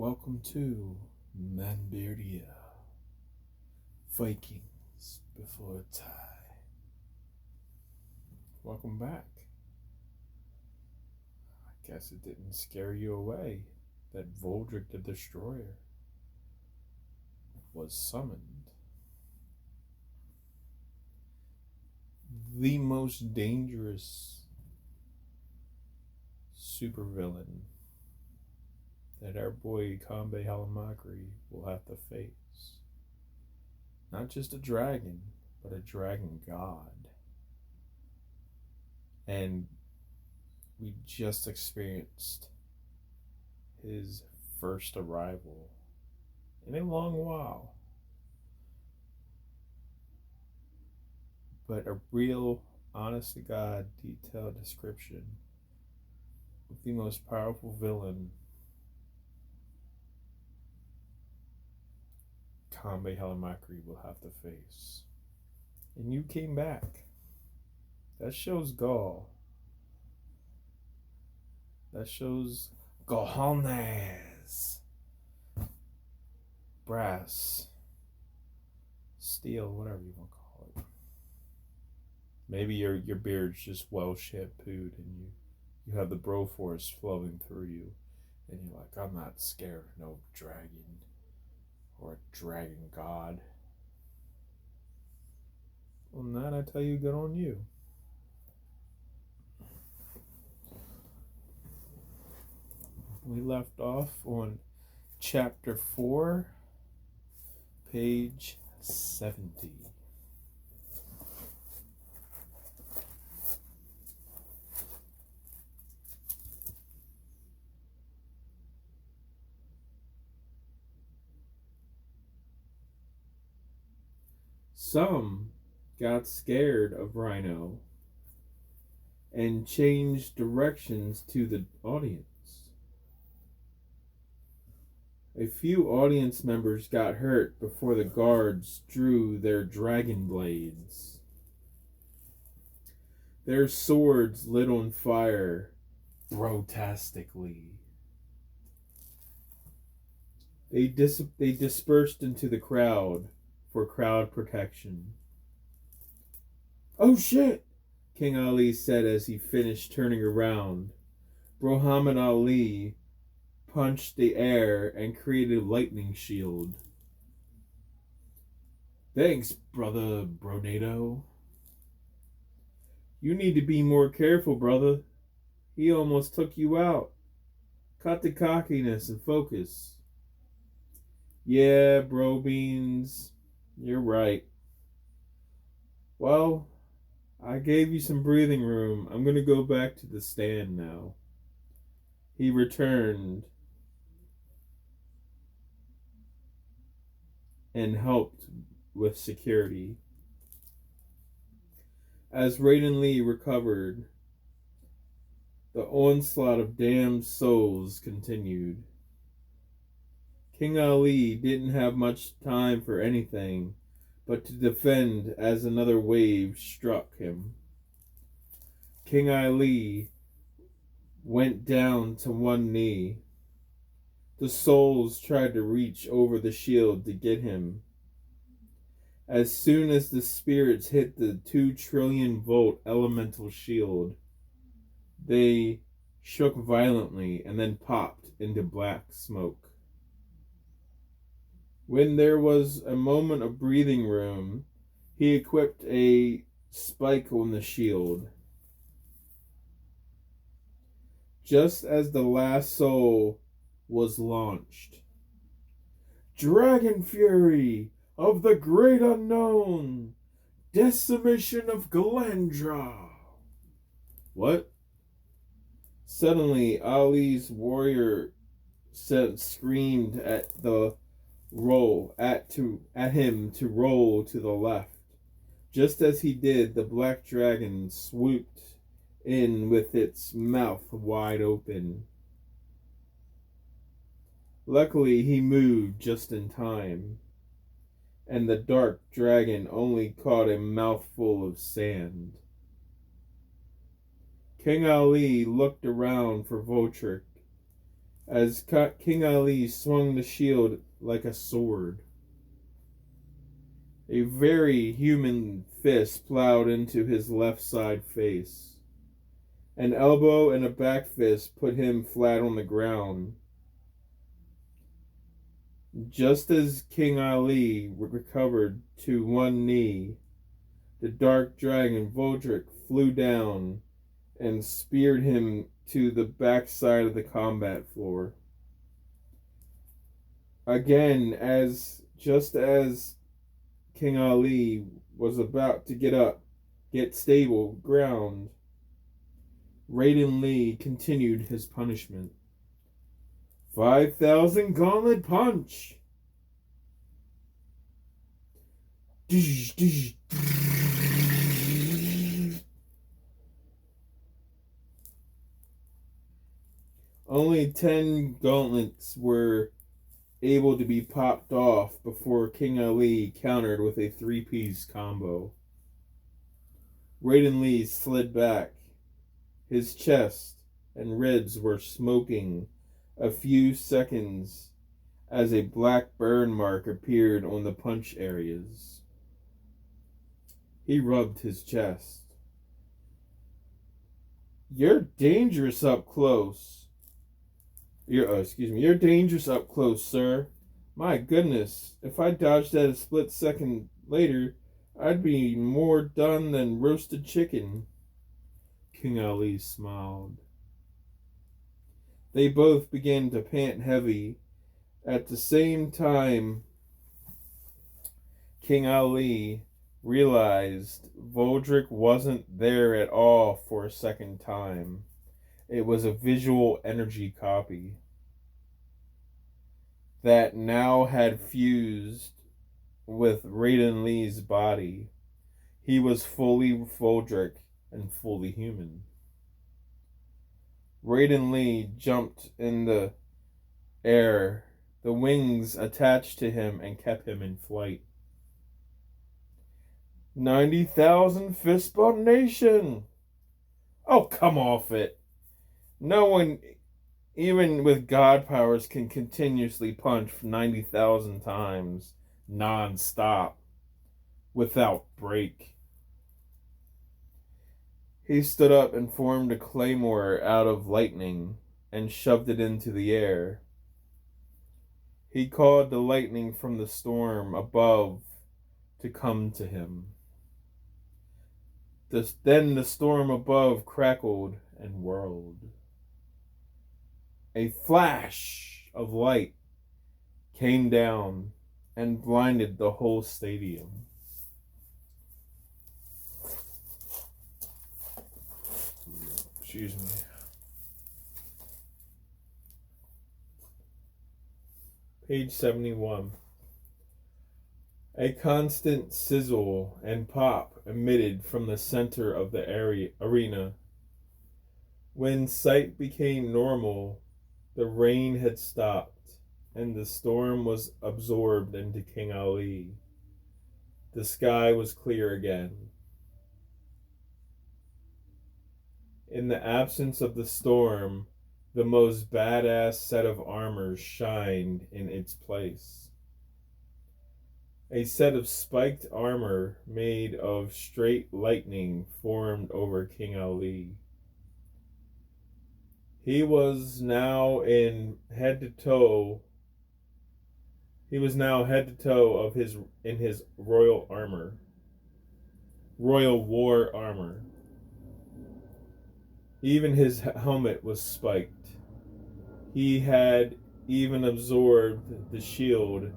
Welcome to Manbeardia Vikings Before Tie. Welcome back. I guess it didn't scare you away that Voldrick the Destroyer was summoned. The most dangerous supervillain that our boy Kanbei Halamakri will have to face. Not just a dragon, but a dragon god. And we just experienced his first arrival in a long while. But a real, honest to God, detailed description of the most powerful villain Kanbei Halamakri will have to face. And you came back. That shows gall. That shows cojones. Brass. Steel, whatever you want to call it. Maybe your beard's just well shampooed and you have the bro force flowing through you. And you're like, I'm not scared of no dragon. Or a dragon god. Well, that I tell you, good on you. We left off on chapter 4, page 70. Some got scared of Rhino and changed directions to the audience. A few audience members got hurt before the guards drew their dragon blades. Their swords lit on fire grotesquely. They dispersed into the crowd for crowd protection. Oh shit, King Ali said as he finished turning around. Muhammad Ali punched the air and created a lightning shield. Thanks, brother Bronado. You need to be more careful, brother. He almost took you out. Cut the cockiness and focus. Yeah, bro beans. You're right. Well, I gave you some breathing room. I'm going to go back to the stand now. He returned and helped with security. As Raiden Lee recovered, the onslaught of damned souls continued. King Ali didn't have much time for anything but to defend as another wave struck him. King Ali went down to one knee. The souls tried to reach over the shield to get him. As soon as the spirits hit the 2 trillion volt elemental shield, they shook violently and then popped into black smoke. When there was a moment of breathing room, he equipped a spike on the shield. Just as the last soul was launched, Dragon Fury of the Great Unknown, Decimation of Galendra. What? Suddenly, Ali's warrior screamed at him to roll to the left. Just as he did, the black dragon swooped in with its mouth wide open. Luckily, he moved just in time, and the dark dragon only caught a mouthful of sand. King Ali looked around for Voldrick as King Ali swung the shield like a sword. A very human fist plowed into his left side face. An elbow and a back fist put him flat on the ground. Just as King Ali recovered to one knee, the dark dragon Voldrick flew down and speared him to the back side of the combat floor. Again, just as King Ali was about to get stable ground, Raiden Lee continued his punishment. 5,000 Gauntlet Punch! Only 10 gauntlets were able to be popped off before King Ali countered with a 3-piece combo. Raiden Lee slid back. His chest and ribs were smoking a few seconds as a black burn mark appeared on the punch areas. He rubbed his chest. You're dangerous up close. You're dangerous up close, sir. My goodness, if I dodged that a split second later, I'd be more done than roasted chicken. King Ali smiled. They both began to pant heavy. At the same time, King Ali realized Voldrick wasn't there at all for a second time. It was a visual energy copy that now had fused with Raiden Lee's body. He was fully Voldrick and fully human. Raiden Lee jumped in the air. The wings attached to him and kept him in flight. 90,000 Fist Bump Nation! Oh, come off it. No one, even with God powers, can continuously punch 90,000 times non-stop without break. He stood up and formed a claymore out of lightning and shoved it into the air. He called the lightning from the storm above to come to him. Then the storm above crackled and whirled. A flash of light came down and blinded the whole stadium. Excuse me. Page 71. A constant sizzle and pop emitted from the center of the arena. When sight became normal, the rain had stopped, and the storm was absorbed into King Ali. The sky was clear again. In the absence of the storm, the most badass set of armor shined in its place. A set of spiked armor made of straight lightning formed over King Ali. He was now head to toe of his royal armor. Royal war armor. Even his helmet was spiked. He had even absorbed the shield.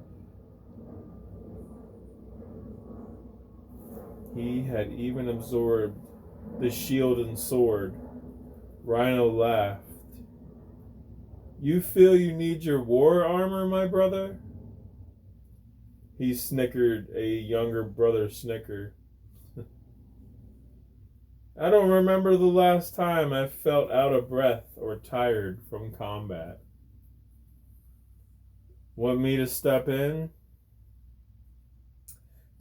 And sword. Rhino laughed. You feel you need your war armor, my brother? He snickered, a younger brother snicker. I don't remember the last time I felt out of breath or tired from combat. Want me to step in?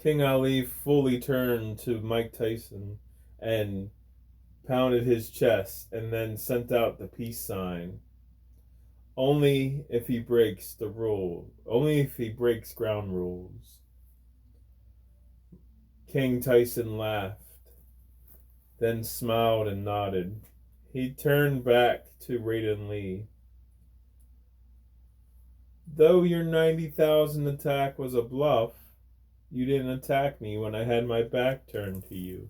King Ali fully turned to Mike Tyson and pounded his chest and then sent out the peace sign. Only if he breaks the rule. Only if he breaks ground rules. King Tyson laughed, then smiled and nodded. He turned back to Raiden Lee. Though your 90,000 attack was a bluff, you didn't attack me when I had my back turned to you.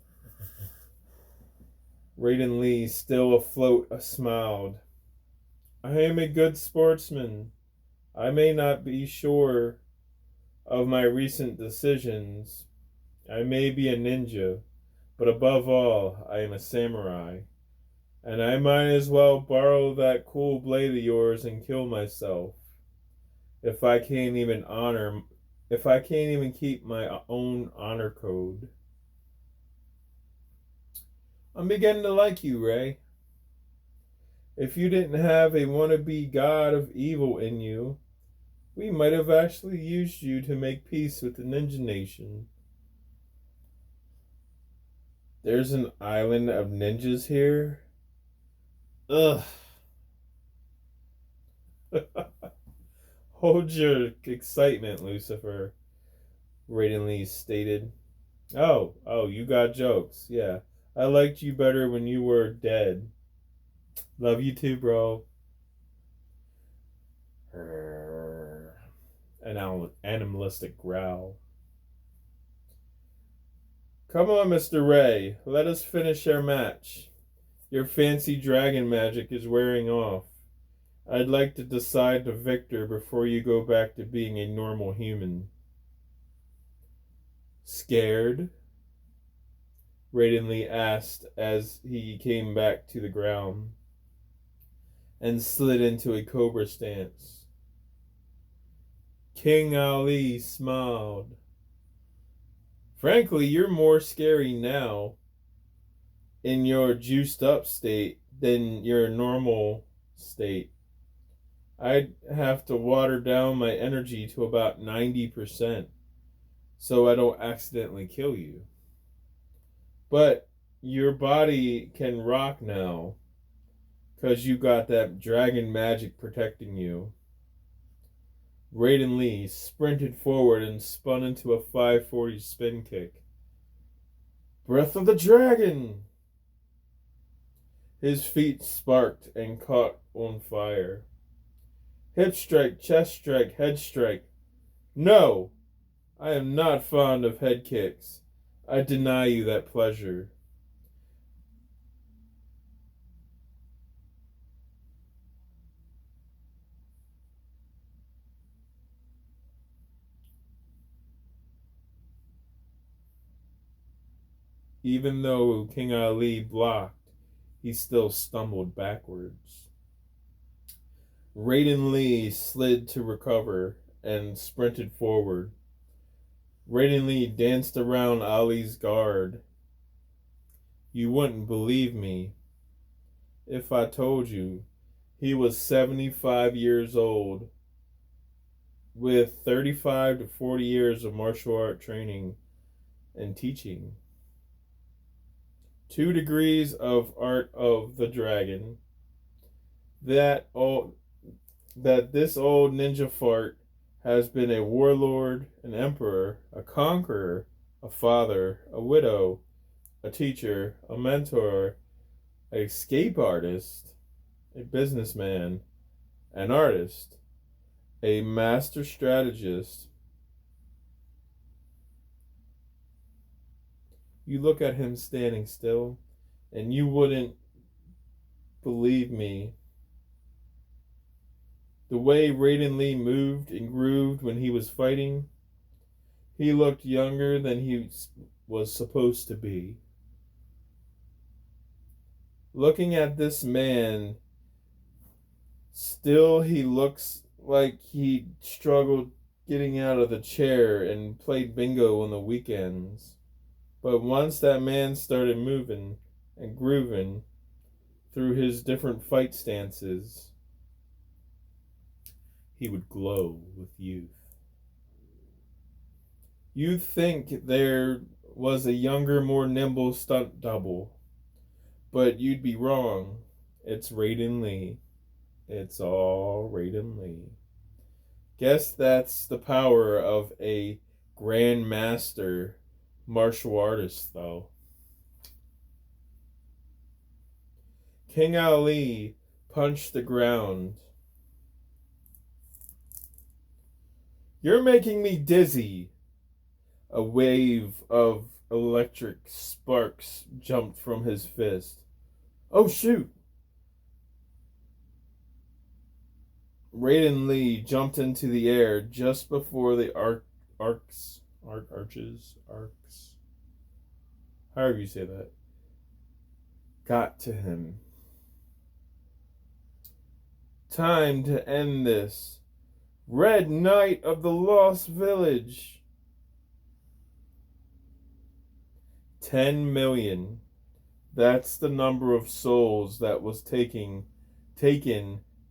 Raiden Lee, still afloat, smiled. I am a good sportsman. I may not be sure of my recent decisions. I may be a ninja, but above all, I am a samurai. And I might as well borrow that cool blade of yours and kill myself. If I can't even keep my own honor code. I'm beginning to like you, Ray. If you didn't have a wannabe god of evil in you, we might have actually used you to make peace with the Ninja Nation. There's an island of ninjas here? Ugh. Hold your excitement, Lucifer, Raiden Lee stated. Oh, you got jokes. Yeah. I liked you better when you were dead. Love you too, bro. An animalistic growl. Come on, Mr. Ray. Let us finish our match. Your fancy dragon magic is wearing off. I'd like to decide the victor before you go back to being a normal human. Scared? Raiden Lee asked as he came back to the ground and slid into a cobra stance. King Ali smiled. Frankly, you're more scary now in your juiced up state than your normal state. I'd have to water down my energy to about 90% so I don't accidentally kill you. But your body can rock now because you got that dragon magic protecting you. Raiden Lee sprinted forward and spun into a 540 spin kick. Breath of the Dragon! His feet sparked and caught on fire. Hip strike, chest strike, head strike. No! I am not fond of head kicks. I deny you that pleasure. Even though King Ali blocked, he still stumbled backwards. Raiden Lee slid to recover and sprinted forward. Raiden Lee danced around Ali's guard. You wouldn't believe me if I told you he was 75 years old with 35 to 40 years of martial art training and teaching. 2 degrees of Art of the Dragon. That this old ninja fart has been a warlord, an emperor, a conqueror, a father, a widow, a teacher, a mentor, an escape artist, a businessman, an artist, a master strategist. You look at him standing still, and you wouldn't believe me. The way Raiden Lee moved and grooved when he was fighting, he looked younger than he was supposed to be. Looking at this man, still he looks like he struggled getting out of the chair and played bingo on the weekends. But once that man started moving and grooving through his different fight stances, he would glow with youth. You'd think there was a younger, more nimble stunt double, but you'd be wrong. It's Raiden Lee, It's all Raiden Lee. Guess that's the power of a grandmaster martial artist, though. King Ali punched the ground. You're making me dizzy. A wave of electric sparks jumped from his fist. Oh, shoot! Raiden Lee jumped into the air just before the arcs, however you say that, got to him. Time to end this. Red Knight of the Lost Village. 10 million. That's the number of souls that was taken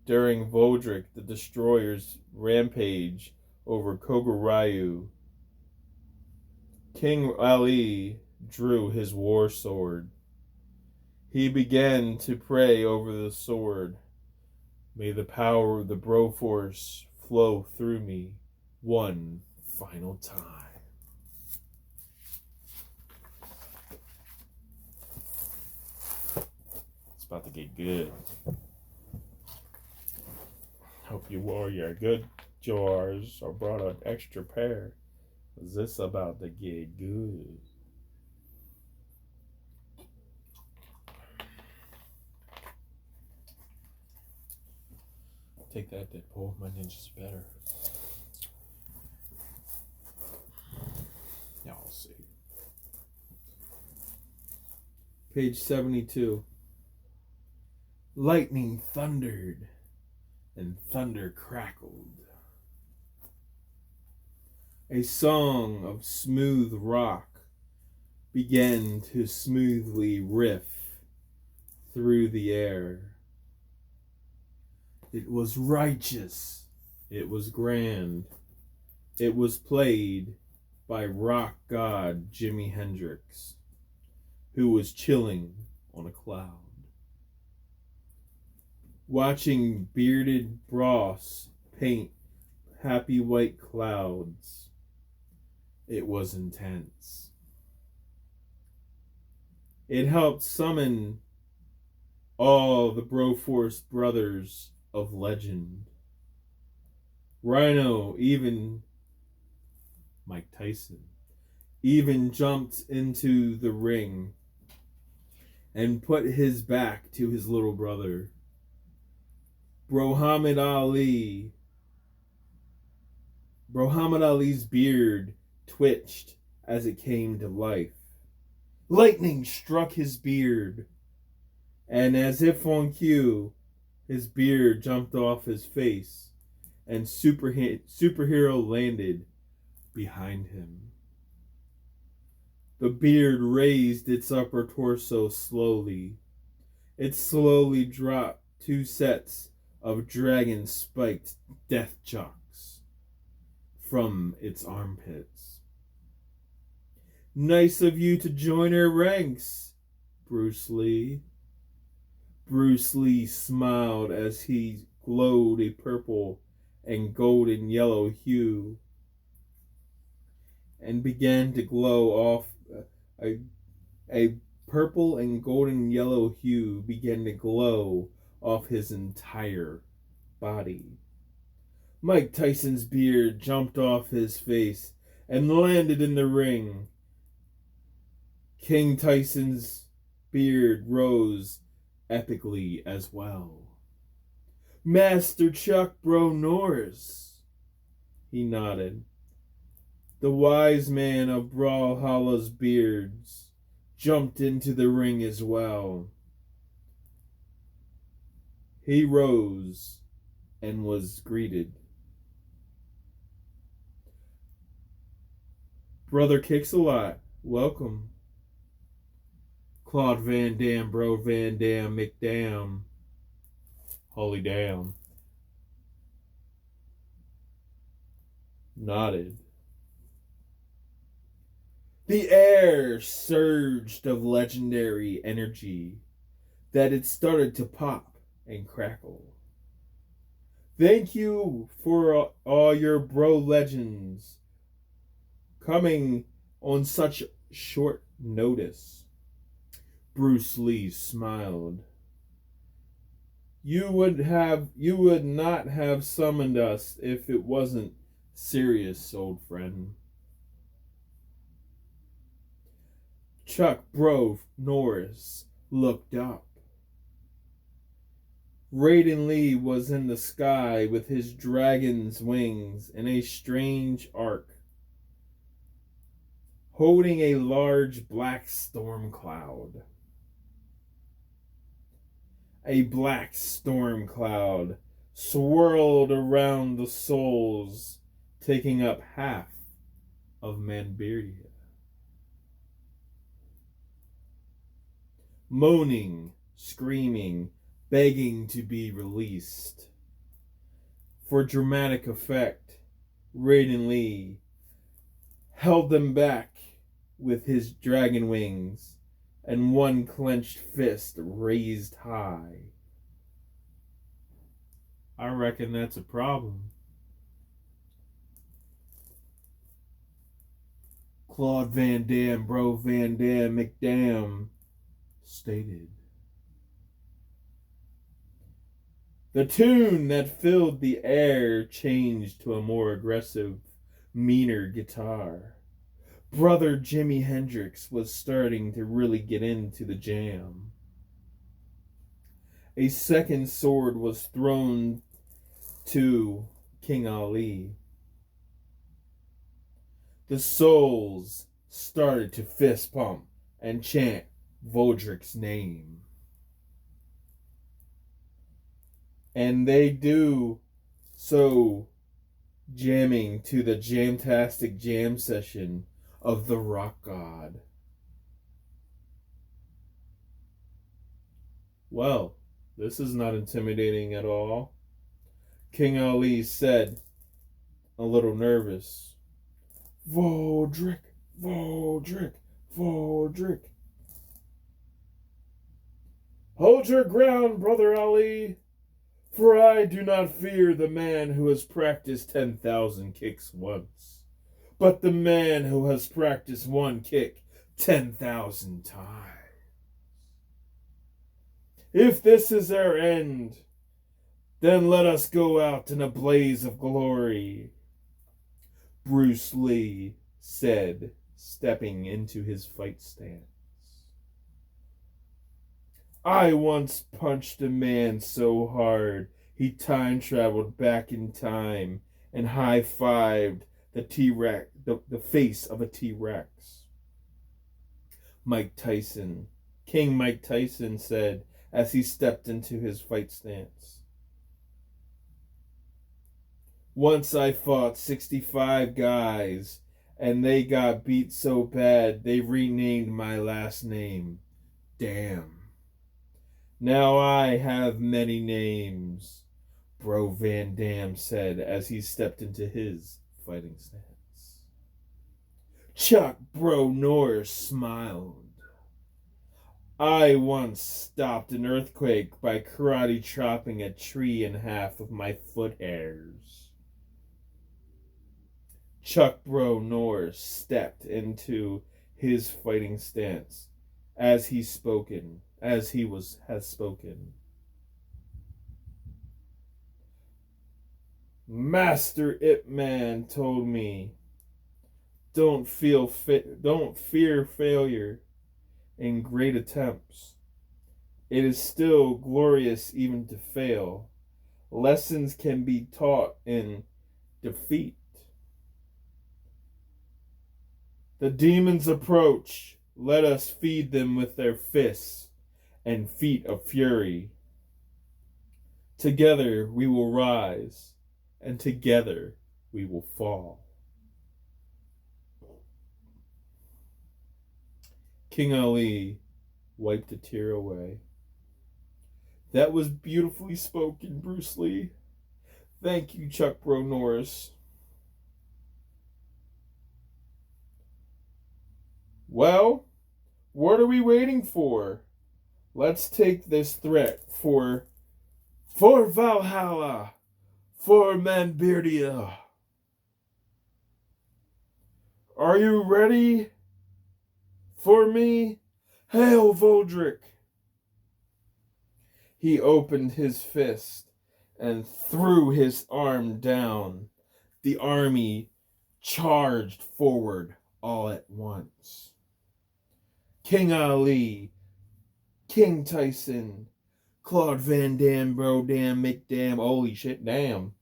during Vodrick the Destroyer's rampage over Koguryu. King Ali drew his war sword. He began to pray over the sword. May the power of the Broforce flow through me one final time. It's about to get good. Hope you wore your good jars or brought an extra pair. 'Cause this about to get good. Take that, Deadpool. My ninja's better. Y'all see. Page 72. Lightning thundered and thunder crackled. A song of smooth rock began to smoothly riff through the air. It was righteous. It was grand. It was played by rock god Jimi Hendrix, who was chilling on a cloud. Watching bearded Bros paint happy white clouds, it was intense. It helped summon all the Broforce brothers of legend. Rhino, even Mike Tyson, even jumped into the ring and put his back to his little brother. Muhammad Ali's beard twitched as it came to life. Lightning struck his beard, and as if on cue, his beard jumped off his face, and superhero landed behind him. The beard raised its upper torso slowly. It slowly dropped 2 sets of dragon-spiked death chalks from its armpits. Nice of you to join our ranks, Bruce Lee. Bruce Lee smiled as he glowed a purple and golden yellow hue and began to glow off a purple and golden yellow hue began to glow off his entire body. Mike Tyson's beard jumped off his face and landed in the ring. King Tyson's beard rose epically as well. Master Chuck Bro Norris. He nodded. The wise man of Brawlhalla's beards jumped into the ring as well. He rose and was greeted. Brother Kicks-a-Lot, welcome. Claude Van Damme, Bro Van Damme, McDam. Holy damn. Nodded. The air surged of legendary energy that it started to pop and crackle. Thank you for all your bro legends coming on such short notice. Bruce Lee smiled. You would not have summoned us if it wasn't serious, old friend. Chuck Bro Norris looked up. Raiden Lee was in the sky with his dragon's wings in a strange arc, holding a large black storm cloud. A black storm cloud swirled around the souls, taking up half of Manbeardia. Moaning, screaming, begging to be released. For dramatic effect, Raiden Lee held them back with his dragon wings and one clenched fist raised high. I reckon that's a problem. Claude Van Damme, Bro Van Damme, McDam stated. The tune that filled the air changed to a more aggressive, meaner guitar. Brother Jimi Hendrix was starting to really get into the jam. A second sword was thrown to King Ali. The souls started to fist pump and chant Vodric's name. And they do so jamming to the Jamtastic Jam session of the Rock God. Well, this is not intimidating at all. King Ali said, a little nervous, Vodric, Vodric, Vodric. Hold your ground, Brother Ali, for I do not fear the man who has practiced 10,000 kicks once, but the man who has practiced one kick 10,000 times. If this is our end, then let us go out in a blaze of glory, Bruce Lee said, stepping into his fight stance. I once punched a man so hard he time traveled back in time and high-fived the T-Rex, the face of a T-Rex. King Mike Tyson said as he stepped into his fight stance. Once I fought 65 guys and they got beat so bad they renamed my last name. Damn. Now I have many names, Bro Van Damme said as he stepped into his fighting stance. Chuck Bro Norris smiled. I once stopped an earthquake by karate chopping a tree in half with my foot hairs. Chuck Bro Norris stepped into his fighting stance as has spoken. Master Ip Man told me, don't fear failure in great attempts. It is still glorious even to fail. Lessons can be taught in defeat. The demons approach. Let us feed them with their fists and feet of fury. Together we will rise, and together we will fall. King Ali wiped a tear away. That was beautifully spoken, Bruce Lee. Thank you, Chuck Bro Norris. Well, what are we waiting for? Let's take this threat for Valhalla, for Manbeardia. Are you ready for me? Hail, Voldrick! He opened his fist and threw his arm down. The army charged forward all at once. King Ali, King Tyson, Claude Van Damme, Bro Damn, McDamn, holy shit, damn.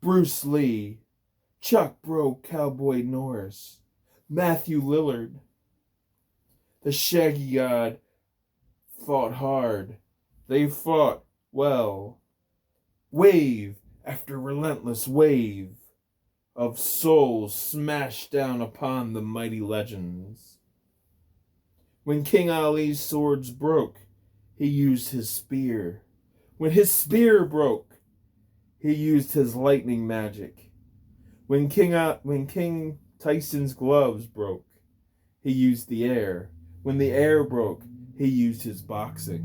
Bruce Lee, Chuck Bro Cowboy Norris, Matthew Lillard. The Shaggy God fought hard. They fought well. Wave after relentless wave of souls smashed down upon the mighty legends. When King Ali's swords broke, he used his spear. When his spear broke, he used his lightning magic. When King Tyson's gloves broke, he used the air. When the air broke, he used his boxing.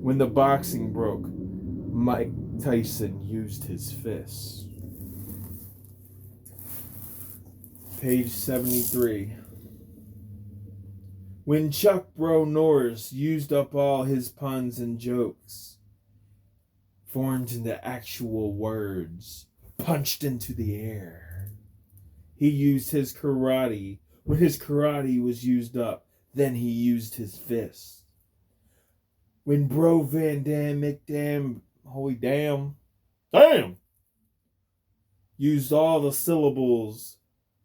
When the boxing broke, Mike Tyson used his fists. Page 73. When Chuck Bro Norris used up all his puns and jokes, formed into actual words, punched into the air, he used his karate. When his karate was used up, then he used his fists. When Bro Van Dam, McDam, holy damn, used all the syllables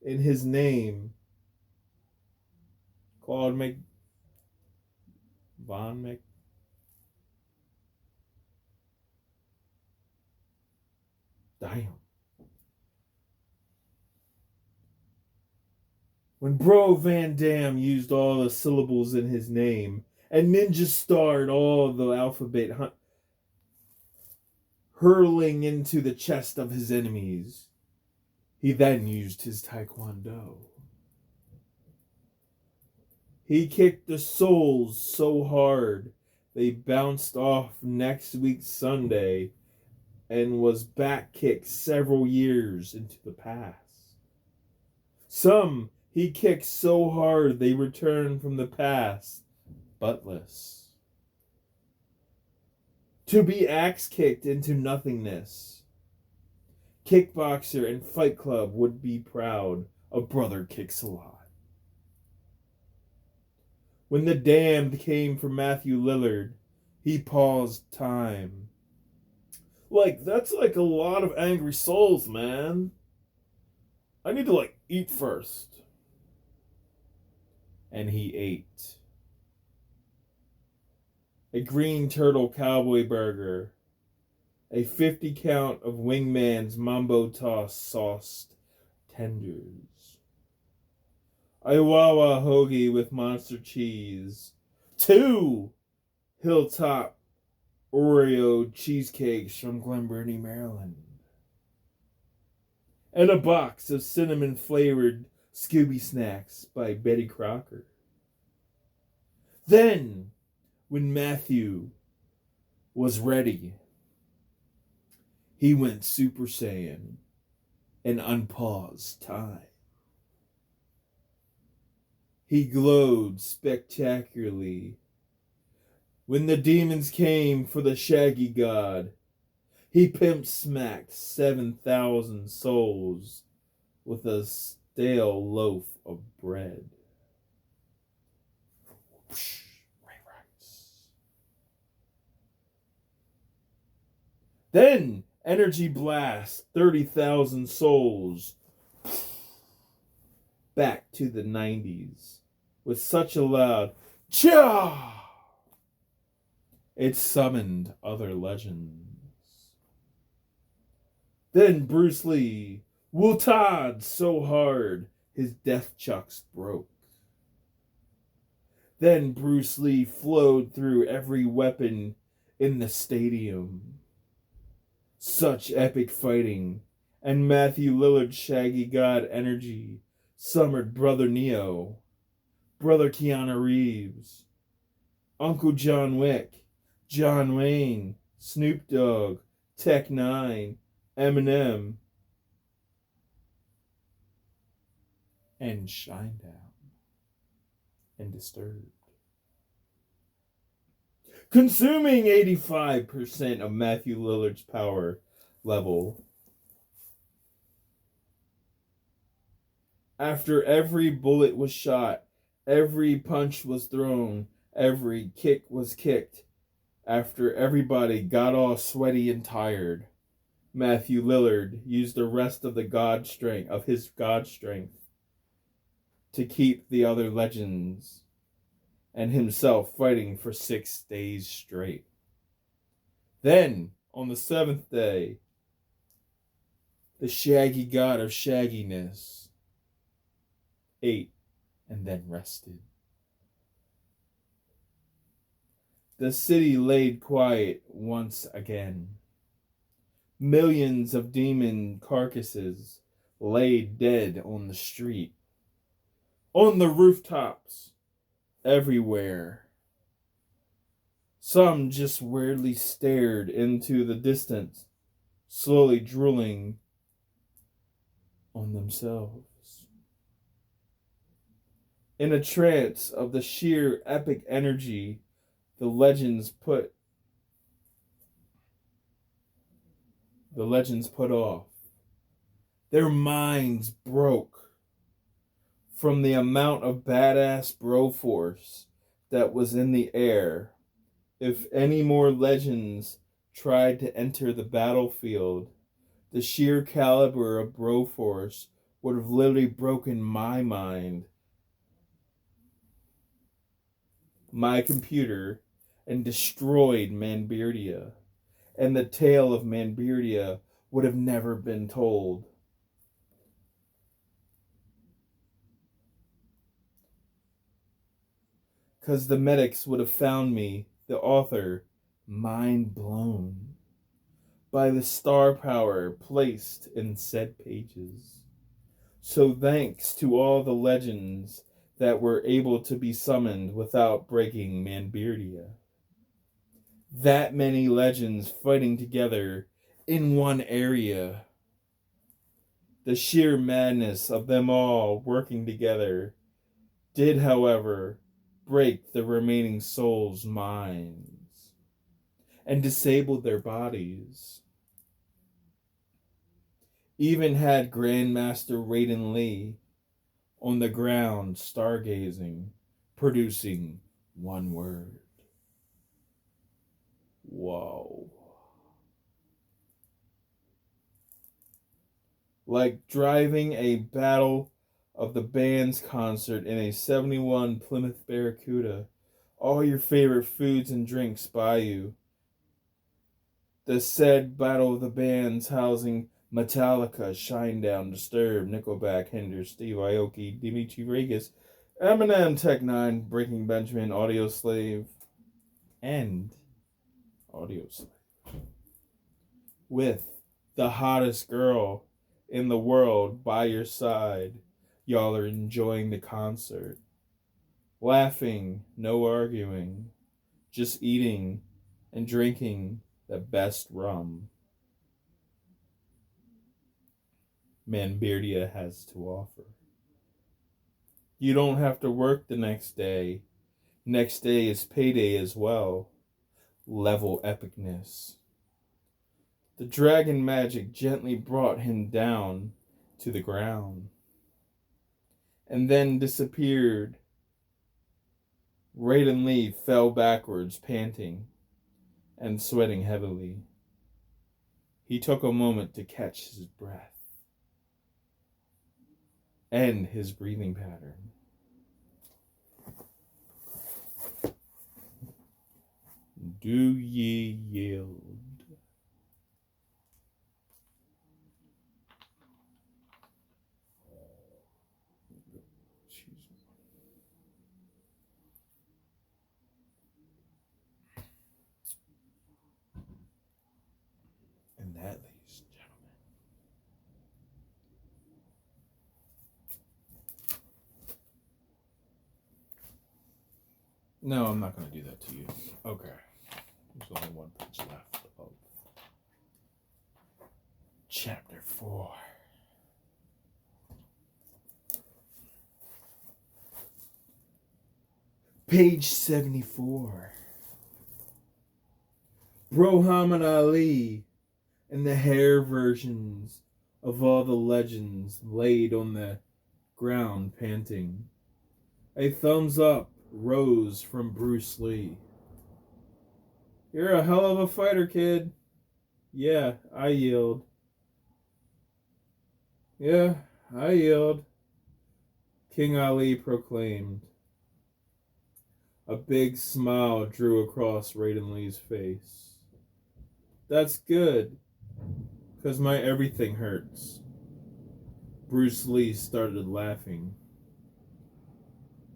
in his name, Claude damn. When Bro Van Dam used all the syllables in his name and Ninja starred all the alphabet hurling into the chest of his enemies, he then used his taekwondo. He kicked the souls so hard they bounced off next week's Sunday and was back kicked several years into the past. Some he kicked so hard they returned from the past, buttless. To be axe kicked into nothingness. Kickboxer and Fight Club would be proud of Brother Kicks-a-Lot. When the damned came for Matthew Lillard, he paused time. That's like a lot of angry souls, man. I need to, eat first. And he ate. A green turtle cowboy burger. A 50 count of Wingman's Mambo Toss sauced tenders. A Wawa hoagie with monster cheese. 2 Hilltop Oreo cheesecakes from Glen Burnie, Maryland. And a box of cinnamon-flavored Scooby Snacks by Betty Crocker. Then, when Matthew was ready, he went Super Saiyan and unpaused time. He glowed spectacularly. When the demons came for the Shaggy God, he pimp-smacked 7,000 souls with a stale loaf of bread. Then, Energy Blast 30,000 souls back to the 90s with such a loud cha! It summoned other legends. Then Bruce Lee Wu-Tad so hard his death chucks broke. Then Bruce Lee flowed through every weapon in the stadium. Such epic fighting, and Matthew Lillard's Shaggy God energy summoned Brother Neo, Brother Keanu Reeves, Uncle John Wick, John Wayne, Snoop Dogg, Tech Nine, Eminem, and Shinedown and Disturbed. Consuming 85% of Matthew Lillard's power level. After every bullet was shot, every punch was thrown, every kick was kicked, after everybody got all sweaty and tired, Matthew Lillard used the rest of his god strength to keep the other legends and himself fighting for 6 days straight. Then, on the 7th day, the shaggy god of shagginess ate and then rested. The city laid quiet once again. Millions of demon carcasses laid dead on the street, on the rooftops, everywhere. Some just weirdly stared into the distance, slowly drooling on themselves. In a trance of the sheer epic energy, the legends put off. Their minds broke from the amount of badass bro force that was in the air. If any more legends tried to enter the battlefield, the sheer caliber of bro force would have literally broken my mind, my computer, and destroyed Manbeardia. And the tale of Manbeardia would have never been told. Because the medics would have found me, the author, mind blown by the star power placed in said pages. So thanks to all the legends that were able to be summoned without breaking Manbeardia. That many legends fighting together in one area. The sheer madness of them all working together did, however, break the remaining souls' minds and disabled their bodies. Even had Grandmaster Raiden Lee on the ground stargazing, producing one word. Whoa. Like driving a Battle of the Bands concert in a 71 Plymouth Barracuda, all your favorite foods and drinks by you. The said Battle of the Bands housing Metallica, Shinedown, Disturbed, Nickelback, Hinder, Steve Aoki, Dimitri Vegas, Eminem, Tech Nine, Breaking Benjamin, Audioslave, and Audioslave. With the hottest girl in the world by your side, y'all are enjoying the concert. Laughing, no arguing, just eating and drinking the best rum Manbeardia has to offer. You don't have to work the next day. Next day is payday as well. Level epicness. The dragon magic gently brought him down to the ground and then disappeared. Raiden Lee fell backwards, panting and sweating heavily. He took a moment to catch his breath and his breathing pattern. Do ye yield? And that, ladies and gentlemen, no, I'm not going to do that to you. Okay. There's only one page left. of Chapter 4. Page 74. Muhammad Ali and the hair versions of all the legends laid on the ground panting. A thumbs up rose from Bruce Lee. You're a hell of a fighter, kid. Yeah, I yield. Yeah, I yield, King Ali proclaimed. A big smile drew across Raiden Lee's face. That's good, 'cause my everything hurts. Bruce Lee started laughing.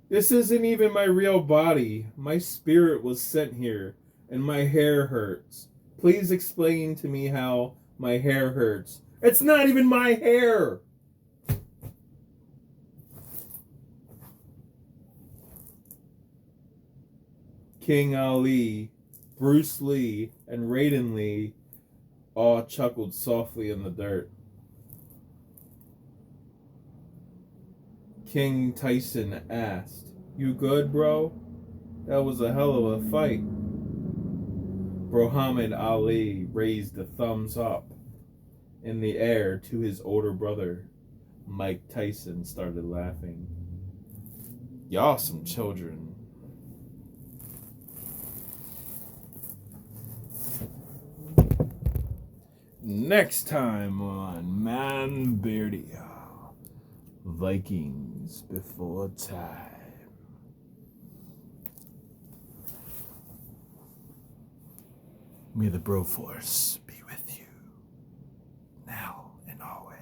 This isn't even my real body. My spirit was sent here, and my hair hurts. Please explain to me how my hair hurts. It's not even my hair! King Ali, Bruce Lee, and Raiden Lee all chuckled softly in the dirt. King Tyson asked, You good, bro? That was a hell of a fight. Muhammad Ali raised a thumbs up in the air to his older brother. Mike Tyson started laughing. Y'all some children. Next time on Manbeardia, Vikings Before Time. May the Broforce be with you, now and always.